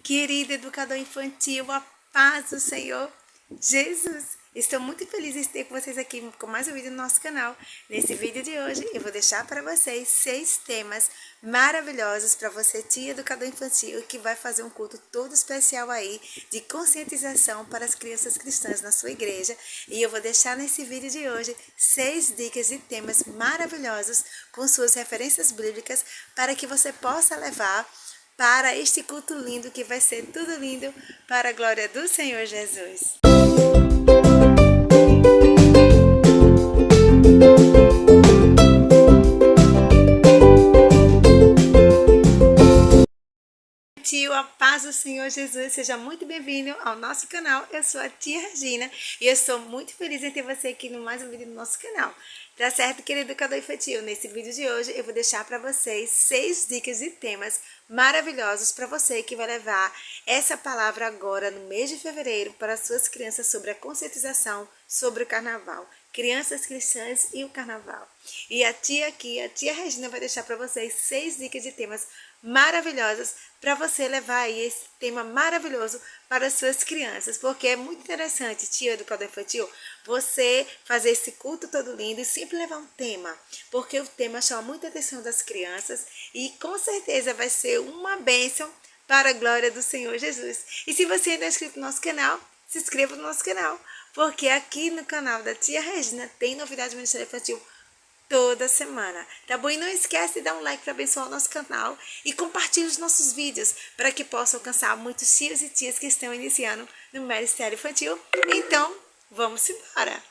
Querido educador infantil, a paz do Senhor Jesus. Estou muito feliz em ter com vocês aqui com mais um vídeo no nosso canal. Nesse vídeo de hoje, eu vou deixar para vocês 6 temas maravilhosos para você, tia educador infantil, que vai fazer um culto todo especial aí de conscientização para as crianças cristãs na sua igreja. E eu vou deixar nesse vídeo de hoje 6 dicas e temas maravilhosos com suas referências bíblicas para que você possa levar para este culto lindo que vai ser tudo lindo para a glória do Senhor Jesus. A paz do Senhor Jesus, seja muito bem-vindo ao nosso canal. Eu sou a tia Regina e eu estou muito feliz em ter você aqui no mais um vídeo do nosso canal. Tá certo, querido educador infantil? Nesse vídeo de hoje eu vou deixar para vocês 6 dicas e temas maravilhosos para você que vai levar essa palavra agora no mês de fevereiro para as suas crianças sobre a conscientização sobre o carnaval. Crianças cristãs e o carnaval. E a tia aqui, a tia Regina, vai deixar para vocês 6 dicas de temas maravilhosas para você levar aí esse tema maravilhoso para as suas crianças, porque é muito interessante, tia educador infantil, você fazer esse culto todo lindo e sempre levar um tema, porque o tema chama muita atenção das crianças e com certeza vai ser uma bênção para a glória do Senhor Jesus. E se você ainda é inscrito no nosso canal, se inscreva no nosso canal, porque aqui no canal da tia Regina tem novidade do Ministério Infantil toda semana, tá bom? E não esquece de dar um like para abençoar o nosso canal e compartilhe os nossos vídeos para que possam alcançar muitos tios e tias que estão iniciando no Ministério Infantil. Então, vamos embora!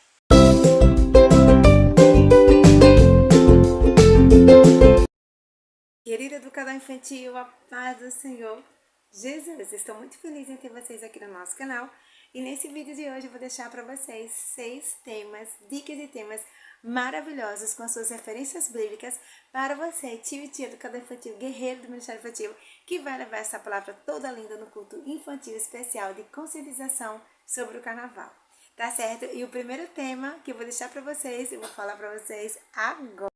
Querida educador infantil, a paz do Senhor Jesus, estou muito feliz em ter vocês aqui no nosso canal. E nesse vídeo de hoje eu vou deixar para vocês 6 temas, dicas e temas maravilhosos com as suas referências bíblicas para você, tio e tia educador infantil, guerreiro do Ministério Infantil, que vai levar essa palavra toda linda no culto infantil especial de conscientização sobre o carnaval. Tá certo? E o primeiro tema que eu vou deixar para vocês, eu vou falar para vocês agora.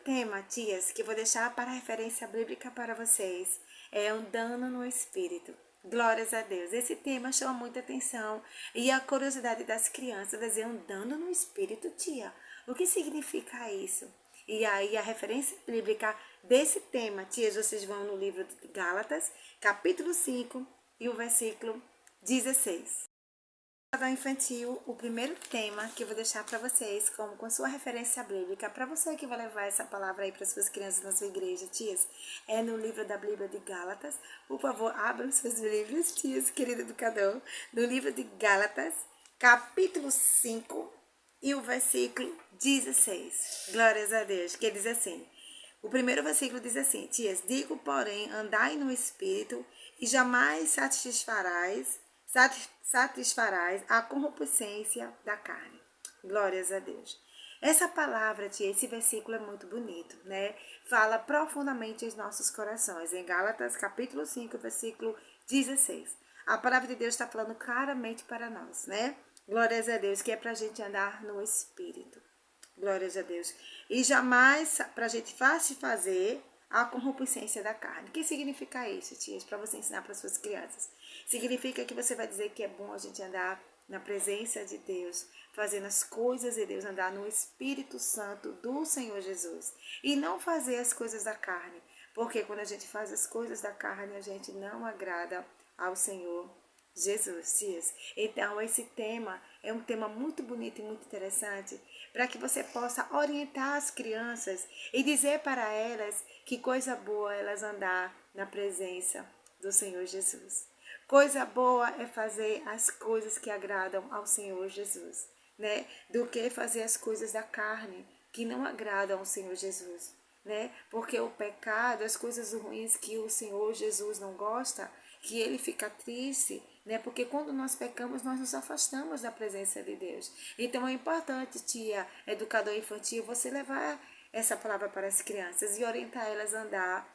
Tema, tias, que eu vou deixar para referência bíblica para vocês, é andando no Espírito. Glórias a Deus. Esse tema chama muita atenção e a curiosidade das crianças é dizer andando no Espírito, tia. O que significa isso? E aí a referência bíblica desse tema, tias, vocês vão no livro de Gálatas, capítulo 5 e o versículo 16. Infantil, o primeiro tema que eu vou deixar para vocês, como com sua referência bíblica, para você que vai levar essa palavra aí para suas crianças na sua igreja, tias, é no livro da Bíblia de Gálatas. Por favor, abram seus livros, tias, querido educador, no livro de Gálatas, capítulo 5 e o versículo 16. Glórias a Deus, que diz assim. O primeiro versículo diz assim, tias, digo, porém, andai no Espírito e jamais satisfarás a concupiscência da carne. Glórias a Deus. Essa palavra, tia, esse versículo é muito bonito, né? Fala profundamente aos nossos corações. Em Gálatas, capítulo 5, versículo 16. A palavra de Deus está falando claramente para nós, né? Glórias a Deus, que é para a gente andar no Espírito. Glórias a Deus. E jamais para a gente fazer a concupiscência da carne. O que significa isso, tias? Para você ensinar para suas crianças. Significa que você vai dizer que é bom a gente andar na presença de Deus, fazendo as coisas de Deus, andar no Espírito Santo do Senhor Jesus. E não fazer as coisas da carne. Porque quando a gente faz as coisas da carne, a gente não agrada ao Senhor Jesus, tias. Então, esse tema é um tema muito bonito e muito interessante para que você possa orientar as crianças e dizer para elas que coisa boa elas andar na presença do Senhor Jesus. Coisa boa é fazer as coisas que agradam ao Senhor Jesus, né? Do que fazer as coisas da carne que não agradam ao Senhor Jesus, né? Porque o pecado, as coisas ruins que o Senhor Jesus não gosta, que ele fica triste, né? Porque quando nós pecamos, nós nos afastamos da presença de Deus. Então é importante, tia, educador infantil, você levar essa palavra para as crianças e orientar elas a andar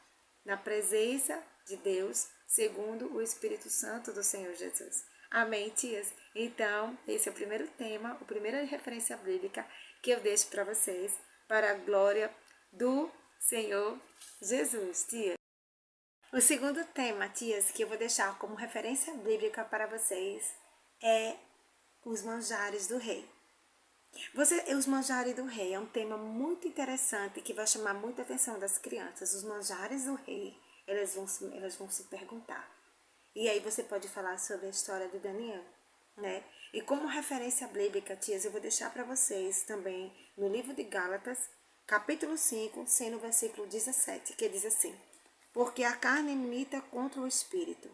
na presença de Deus, segundo o Espírito Santo do Senhor Jesus. Amém, tias? Então, esse é o primeiro tema, a primeira referência bíblica que eu deixo para vocês, para a glória do Senhor Jesus, tia. O segundo tema, tias, que eu vou deixar como referência bíblica para vocês é os manjares do rei. Os manjares do rei é um tema muito interessante que vai chamar muita atenção das crianças. Os manjares do rei, elas vão se perguntar. E aí você pode falar sobre a história de Daniel, né? E como referência bíblica, tias, eu vou deixar para vocês também no livro de Gálatas, capítulo 5, sendo o versículo 17, que diz assim: porque a carne milita contra o espírito,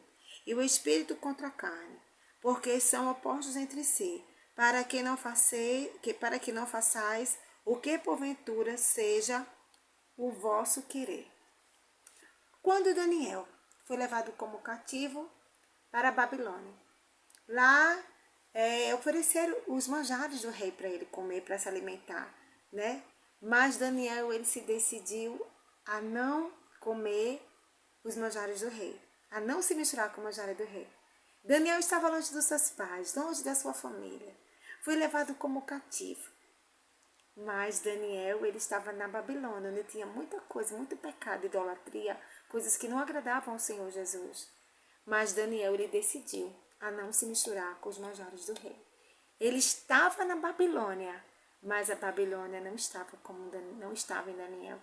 e o espírito contra a carne, porque são opostos entre si, para que não façais o que porventura seja o vosso querer. Quando Daniel foi levado como cativo para a Babilônia, lá ofereceram os manjares do rei para ele comer, para se alimentar, né? Mas Daniel, ele se decidiu a não comer os manjares do rei, a não se misturar com o manjar do rei. Daniel estava longe dos seus pais, longe da sua família. Foi levado como cativo. Mas Daniel, ele estava na Babilônia, onde tinha muita coisa, muito pecado, idolatria, coisas que não agradavam ao Senhor Jesus. Mas Daniel, ele decidiu a não se misturar com os manjares do rei. Ele estava na Babilônia, mas a Babilônia não estava em Daniel.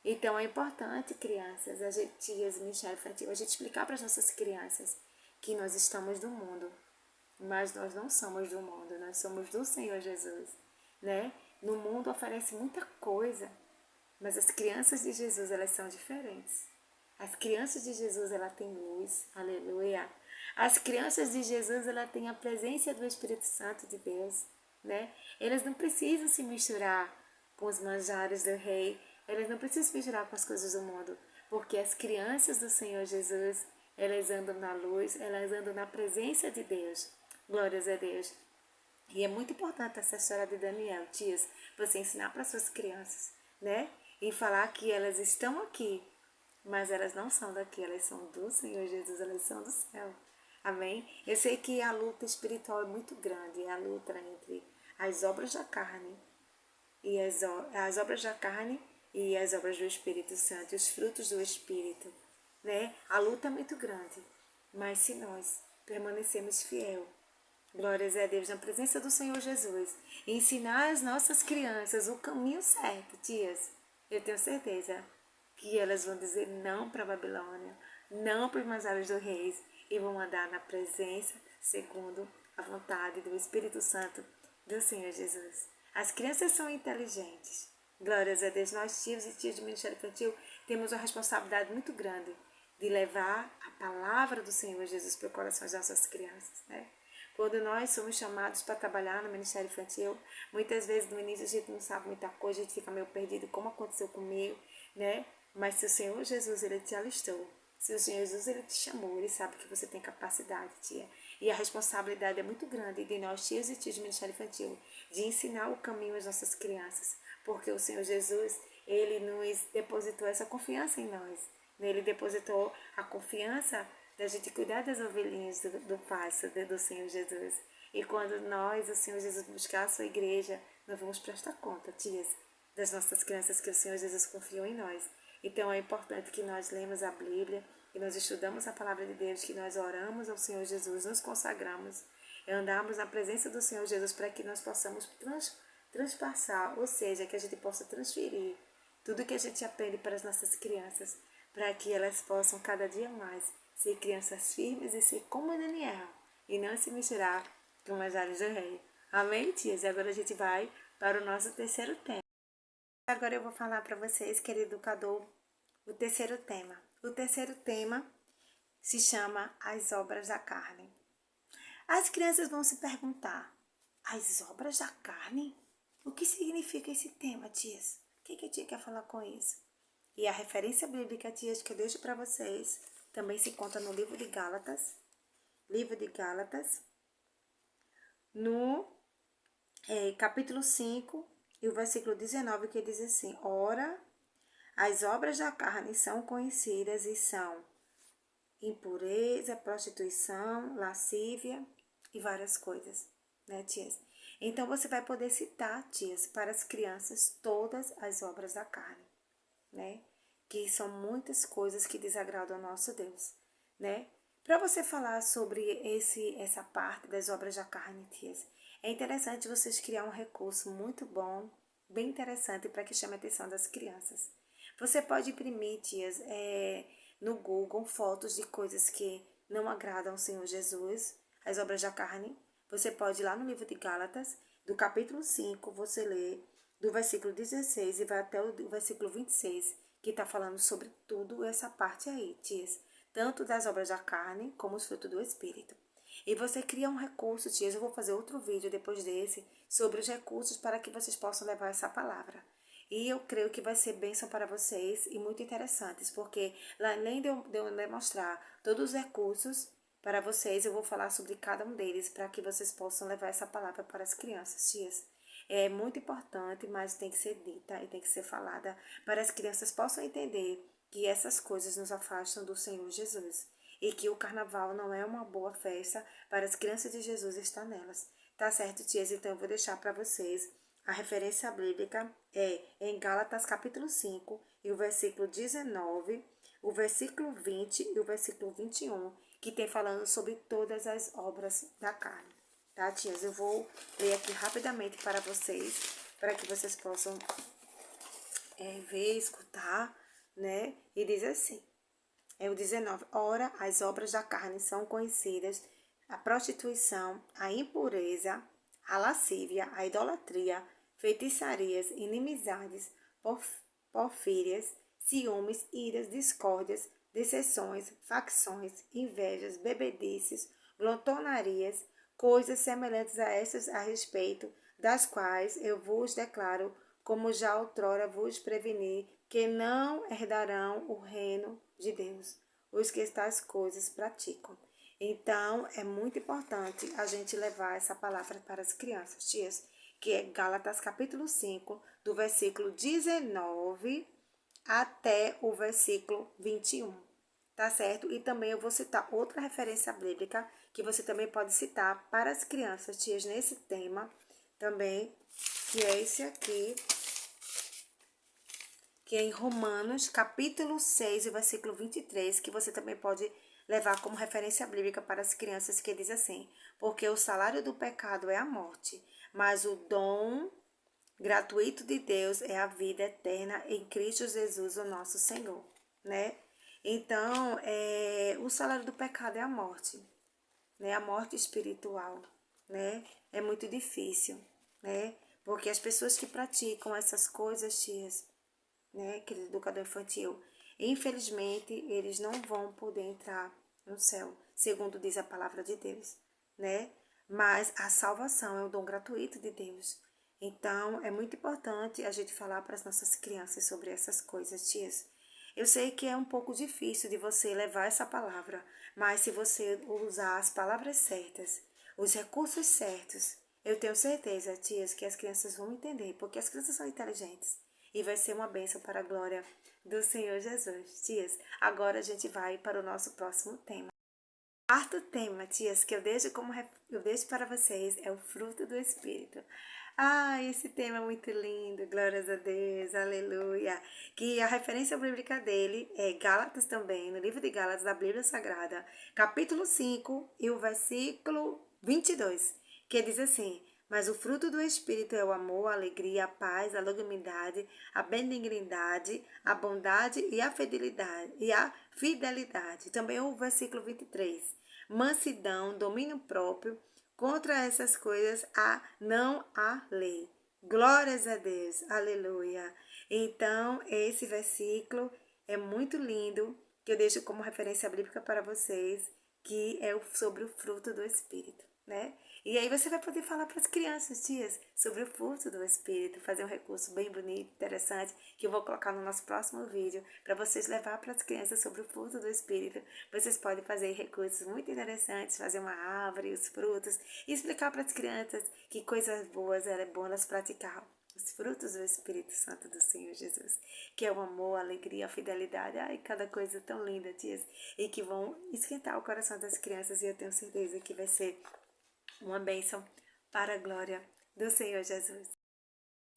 Então é importante, crianças, a gente, tias, Ministério Infantil, a gente explicar para as nossas crianças que nós estamos do mundo, mas nós não somos do mundo, nós somos do Senhor Jesus, né? No mundo oferece muita coisa, mas as crianças de Jesus, elas são diferentes. As crianças de Jesus, ela tem luz, aleluia. As crianças de Jesus, ela tem a presença do Espírito Santo de Deus, né? Elas não precisam se misturar com os manjares do rei, elas não precisam se misturar com as coisas do mundo, porque as crianças do Senhor Jesus, elas andam na luz, elas andam na presença de Deus. Glórias a Deus. E é muito importante essa história de Daniel, tias, você ensinar para suas crianças, né? E falar que elas estão aqui, mas elas não são daqui, elas são do Senhor Jesus, elas são do céu. Amém? Eu sei que a luta espiritual é muito grande, é a luta entre as obras da carne e as obras da carne e as obras do Espírito Santo, e os frutos do Espírito, né? A luta é muito grande, mas se nós permanecemos fiel, glórias a Deus, na presença do Senhor Jesus, e ensinar às nossas crianças o caminho certo, tias, eu tenho certeza que elas vão dizer não para a Babilônia, não para os manjares do reis, e vão andar na presença segundo a vontade do Espírito Santo do Senhor Jesus. As crianças são inteligentes. Glórias a Deus. Nós, tios e tias do Ministério Infantil, temos uma responsabilidade muito grande de levar a palavra do Senhor Jesus para o coração das nossas crianças, né? Quando nós somos chamados para trabalhar no Ministério Infantil, muitas vezes no início a gente não sabe muita coisa, a gente fica meio perdido, como aconteceu comigo, né? Mas se o Senhor Jesus, ele te alistou, se o Senhor Jesus, ele te chamou, ele sabe que você tem capacidade, tia. E a responsabilidade é muito grande de nós, tios e tios do Ministério Infantil, de ensinar o caminho às nossas crianças, porque o Senhor Jesus, ele nos depositou essa confiança em nós. Ele depositou a confiança da gente cuidar das ovelhinhas do pasto do Senhor Jesus. E quando nós, o Senhor Jesus, buscar a sua igreja, nós vamos prestar conta, tias, das nossas crianças que o Senhor Jesus confiou em nós. Então é importante que nós lemos a Bíblia, que nós estudamos a palavra de Deus, que nós oramos ao Senhor Jesus, nos consagramos, e andamos na presença do Senhor Jesus para que nós possamos transpassar, ou seja, que a gente possa transferir tudo que a gente aprende para as nossas crianças, para que elas possam cada dia mais ser crianças firmes e ser como Daniel, e não se misturar com as áreas do rei. Amém, tias? E agora a gente vai para o nosso terceiro tema. Agora eu vou falar para vocês, querido educador, o terceiro tema. O terceiro tema se chama As Obras da Carne. As crianças vão se perguntar, as obras da carne? O que significa esse tema, tias? O que a tia quer falar com isso? E a referência bíblica, tias, que eu deixo para vocês, também se encontra no livro de Gálatas. Livro de Gálatas, no capítulo 5, e o versículo 19, que diz assim: ora, as obras da carne são conhecidas e são impureza, prostituição, lascívia e várias coisas, né, tias? Então, você vai poder citar, tias, para as crianças todas as obras da carne, né? que são muitas coisas que desagradam ao nosso Deus, né? Para você falar sobre essa parte das obras da carne, tias, é interessante vocês criar um recurso muito bom, bem interessante para que chame a atenção das crianças. Você pode imprimir, tias, no Google fotos de coisas que não agradam ao Senhor Jesus, as obras da carne. Você pode ir lá no livro de Gálatas, do capítulo 5, você lê do versículo 16 e vai até o versículo 26, que está falando sobre tudo essa parte aí, tias. Tanto das obras da carne, como os frutos do Espírito. E você cria um recurso, tias, eu vou fazer outro vídeo depois desse, sobre os recursos para que vocês possam levar essa palavra. E eu creio que vai ser bênção para vocês e muito interessantes, porque além de eu demonstrar todos os recursos para vocês, eu vou falar sobre cada um deles, para que vocês possam levar essa palavra para as crianças, tias. É muito importante, mas tem que ser dita e tem que ser falada, para as crianças possam entender que essas coisas nos afastam do Senhor Jesus. E que o carnaval não é uma boa festa para as crianças de Jesus estar nelas. Tá certo, tias? Então eu vou deixar para vocês a referência bíblica em Gálatas capítulo 5 e o versículo 19, o versículo 20 e o versículo 21, que tem falando sobre todas as obras da carne. Tá, tias? Eu vou ler aqui rapidamente para vocês, para que vocês possam ver, escutar, né? E diz assim, é o 19. Ora, as obras da carne são conhecidas: a prostituição, a impureza, a lascívia, a idolatria, feitiçarias, inimizades, porfírias, ciúmes, iras, discórdias, dissensões, facções, invejas, bebedices, glotonarias, coisas semelhantes a estas a respeito das quais eu vos declaro, como já outrora vos preveni, que não herdarão o reino de Deus, os que tais coisas praticam. Então, é muito importante a gente levar essa palavra para as crianças, tias, que é Gálatas capítulo 5, do versículo 19 até o versículo 21. Tá certo? E também eu vou citar outra referência bíblica que você também pode citar para as crianças, tias, nesse tema também, que é esse aqui, que é em Romanos, capítulo 6, versículo 23, que você também pode levar como referência bíblica para as crianças, que diz assim: porque o salário do pecado é a morte, mas o dom gratuito de Deus é a vida eterna em Cristo Jesus, o nosso Senhor, né? Então, o salário do pecado é a morte, né? A morte espiritual, né? É muito difícil, né? Porque as pessoas que praticam essas coisas, tias, né, aquele educador infantil, infelizmente, eles não vão poder entrar no céu, segundo diz a palavra de Deus, né? Mas a salvação é um dom gratuito de Deus. Então, é muito importante a gente falar para as nossas crianças sobre essas coisas, tias. Eu sei que é um pouco difícil de você levar essa palavra, mas se você usar as palavras certas, os recursos certos, eu tenho certeza, tias, que as crianças vão entender, porque as crianças são inteligentes. E vai ser uma bênção para a glória do Senhor Jesus. Tias, agora a gente vai para o nosso próximo tema. O quarto tema, tias, que eu deixo para vocês é o fruto do Espírito. Ah, esse tema é muito lindo, glórias a Deus, aleluia. Que a referência bíblica dele é Gálatas também, no livro de Gálatas da Bíblia Sagrada, capítulo 5 e o versículo 22, que diz assim: mas o fruto do Espírito é o amor, a alegria, a paz, a longanimidade, a benignidade, a bondade e a fidelidade. Também o versículo 23. Mansidão, domínio próprio. Contra essas coisas não há lei. Glórias a Deus, aleluia. Então, esse versículo é muito lindo, que eu deixo como referência bíblica para vocês, que é sobre o fruto do Espírito, né? E aí você vai poder falar para as crianças, tias, sobre o fruto do Espírito, fazer um recurso bem bonito, interessante, que eu vou colocar no nosso próximo vídeo, para vocês levar para as crianças sobre o fruto do Espírito. Vocês podem fazer recursos muito interessantes, fazer uma árvore, os frutos, e explicar para as crianças que coisas boas é bom elas praticar. Os frutos do Espírito Santo do Senhor Jesus, que é o amor, a alegria, a fidelidade, ai, cada coisa tão linda, tias, e que vão esquentar o coração das crianças, e eu tenho certeza que vai ser uma bênção para a glória do Senhor Jesus.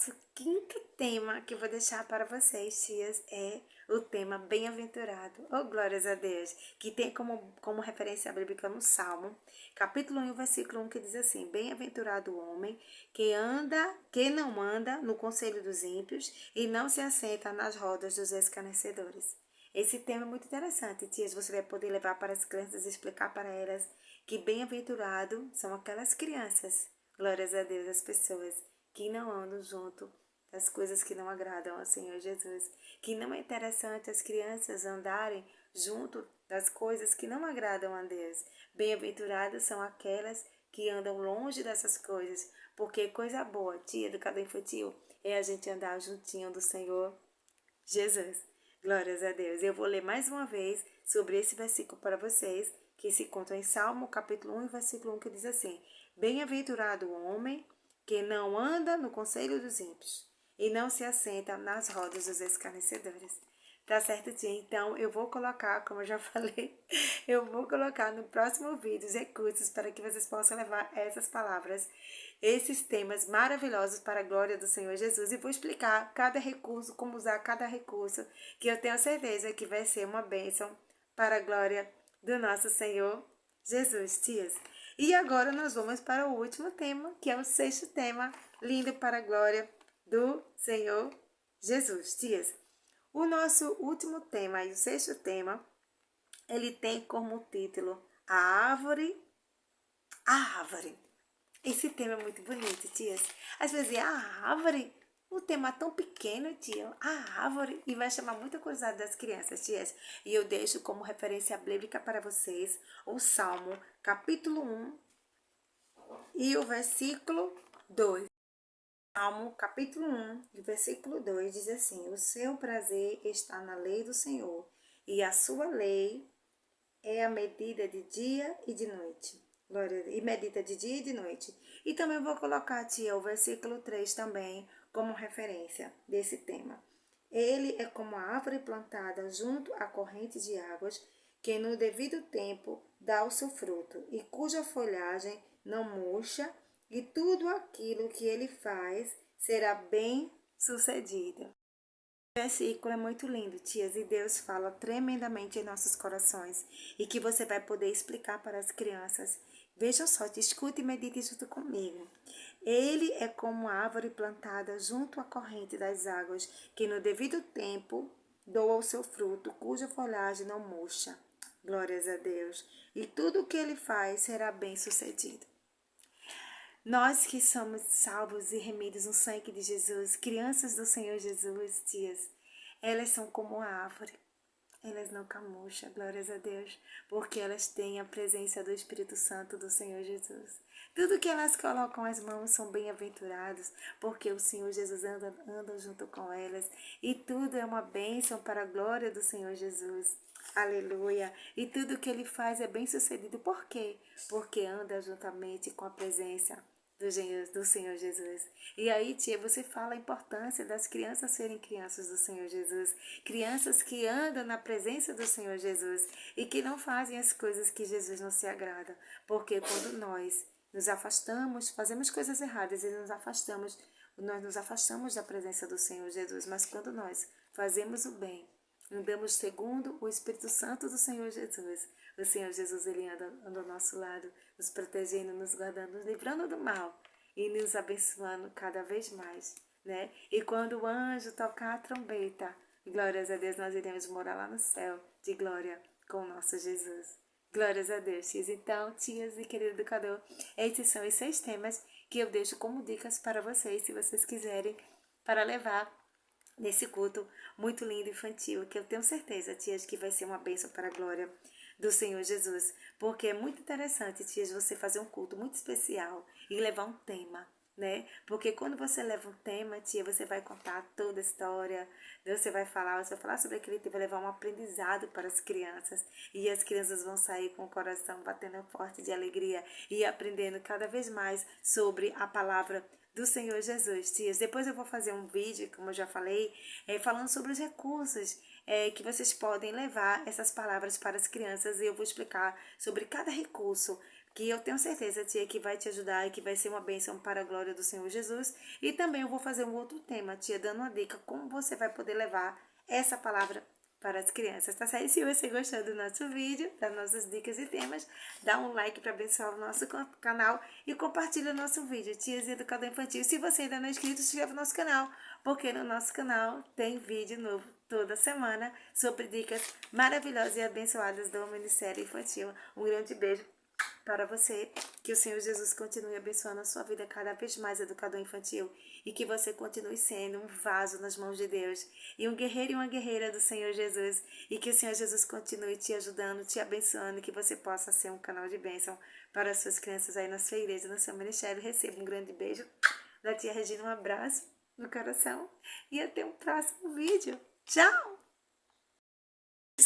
O quinto tema que eu vou deixar para vocês, tias, é o tema bem-aventurado. Oh, glórias a Deus! Que tem como referência bíblica no Salmo, capítulo 1, versículo 1, que diz assim: Bem-aventurado o homem que não anda no conselho dos ímpios e não se assenta nas rodas dos escarnecedores. Esse tema é muito interessante, tias. Você vai poder levar para as crianças e explicar para elas que bem-aventurado são aquelas crianças, glórias a Deus, as pessoas que não andam junto das coisas que não agradam ao Senhor Jesus. Que não é interessante as crianças andarem junto das coisas que não agradam a Deus. Bem-aventuradas são aquelas que andam longe dessas coisas, porque coisa boa, tia, educador infantil, é a gente andar juntinho do Senhor Jesus. Glórias a Deus. Eu vou ler mais uma vez sobre esse versículo para vocês, que se encontra em Salmo, capítulo 1, versículo 1, que diz assim: Bem-aventurado o homem que não anda no conselho dos ímpios e não se assenta nas rodas dos escarnecedores. Tá certo, tia? Então, eu vou colocar, como eu já falei, eu vou colocar no próximo vídeo os recursos para que vocês possam levar essas palavras, esses temas maravilhosos para a glória do Senhor Jesus. E vou explicar cada recurso, como usar cada recurso, que eu tenho certeza que vai ser uma bênção para a glória do nosso Senhor Jesus, tias. E agora nós vamos para o último tema, que é o sexto tema, lindo para a glória do Senhor Jesus, tias. O nosso último tema e o sexto tema, ele tem como título a árvore. Esse tema é muito bonito, tias. Às vezes a árvore, um tema tão pequeno, tia, a árvore, e vai chamar muita curiosidade das crianças, tias. E eu deixo como referência bíblica para vocês o Salmo, capítulo 1 e o versículo 2. Salmo, capítulo 1, versículo 2, diz assim: O seu prazer está na lei do Senhor, e a sua lei é a medida de dia e de noite. Glória, e medita de dia e de noite. E também vou colocar, tia, o versículo 3 também como referência desse tema. Ele é como a árvore plantada junto à corrente de águas, que no devido tempo dá o seu fruto, e cuja folhagem não murcha, e tudo aquilo que ele faz será bem sucedido. O versículo é muito lindo, tias, e Deus fala tremendamente em nossos corações e que você vai poder explicar para as crianças. Veja só, te escute e medite junto comigo. Ele é como a árvore plantada junto à corrente das águas, que no devido tempo doa o seu fruto, cuja folhagem não murcha. Glórias a Deus. E tudo o que ele faz será bem sucedido. Nós que somos salvos e remidos no sangue de Jesus, crianças do Senhor Jesus, tias, elas são como a árvore. Elas não camurcham, glórias a Deus, porque elas têm a presença do Espírito Santo do Senhor Jesus. Tudo que elas colocam as mãos são bem-aventurados, porque o Senhor Jesus anda junto com elas. E tudo é uma bênção para a glória do Senhor Jesus. Aleluia. E tudo que ele faz é bem sucedido. Por quê? Porque anda juntamente com a presença do Senhor Jesus. E aí, tia, você fala a importância das crianças serem crianças do Senhor Jesus. Crianças que andam na presença do Senhor Jesus e que não fazem as coisas que Jesus não se agrada. Porque quando nós nos afastamos, fazemos coisas erradas e nós nos afastamos da presença do Senhor Jesus. Mas quando nós fazemos o bem, andamos segundo o Espírito Santo do Senhor Jesus. O Senhor Jesus, ele anda ao nosso lado, nos protegendo, nos guardando, nos livrando do mal e nos abençoando cada vez mais, né? E quando o anjo tocar a trombeta, glórias a Deus, nós iremos morar lá no céu de glória com o nosso Jesus. Glórias a Deus, tias. Então, tias e querido educador, esses são os 6 temas que eu deixo como dicas para vocês, se vocês quiserem, para levar nesse culto muito lindo infantil, que eu tenho certeza, tias, que vai ser uma bênção para a glória do Senhor Jesus, porque é muito interessante, tias, você fazer um culto muito especial e levar um tema, né? Porque quando você leva um tema, tia, você vai contar toda a história, você vai falar sobre aquele tema, vai levar um aprendizado para as crianças, e as crianças vão sair com o coração batendo forte de alegria e aprendendo cada vez mais sobre a palavra do Senhor Jesus, tias. Depois eu vou fazer um vídeo, como eu já falei, falando sobre os recursos que vocês podem levar essas palavras para as crianças, e eu vou explicar sobre cada recurso, que eu tenho certeza, tia, que vai te ajudar e que vai ser uma bênção para a glória do Senhor Jesus. E também eu vou fazer um outro tema, tia, dando uma dica como você vai poder levar essa palavra para as crianças, tá certo? Se você gostou do nosso vídeo, das nossas dicas e temas, dá um like para abençoar o nosso canal e compartilha o nosso vídeo, Tias e Educador Infantil. Se você ainda não é inscrito, se inscreva no nosso canal, porque no nosso canal tem vídeo novo toda semana sobre dicas maravilhosas e abençoadas do Ministério Infantil. Um grande beijo para você, que o Senhor Jesus continue abençoando a sua vida cada vez mais, educador infantil, e que você continue sendo um vaso nas mãos de Deus, e um guerreiro e uma guerreira do Senhor Jesus, e que o Senhor Jesus continue te ajudando, te abençoando, e que você possa ser um canal de bênção para as suas crianças aí na sua igreja, no seu ministério. Receba um grande beijo da tia Regina, um abraço no coração, e até o próximo vídeo. Tchau!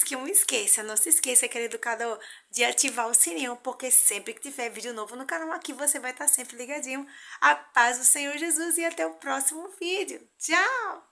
Que não esqueça, não se esqueça, querido educador, de ativar o sininho, porque sempre que tiver vídeo novo no canal aqui, você vai estar sempre ligadinho. A paz do Senhor Jesus e até o próximo vídeo. Tchau!